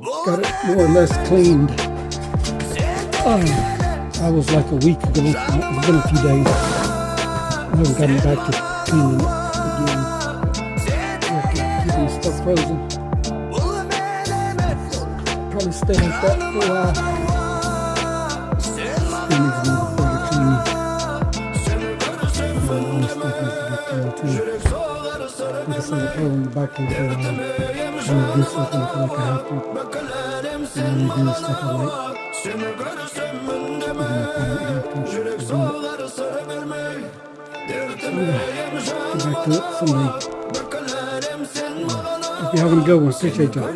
got it more or less cleaned. I was like a week ago. It's been a few days. I haven't gotten back to cleaning it again. After keeping the stuff frozen. Probably stay like that for a while. It needs another further cleaning. All the stuff needs to get cleaned too. Like I said, I in the back there for a while. I'm gonna do stuff when I feel like I have to. And only do the stuff I like. Even if I don't have to, I'll do it. So yeah, get back to it someday. Hope you're having a good one. Appreciate y'all.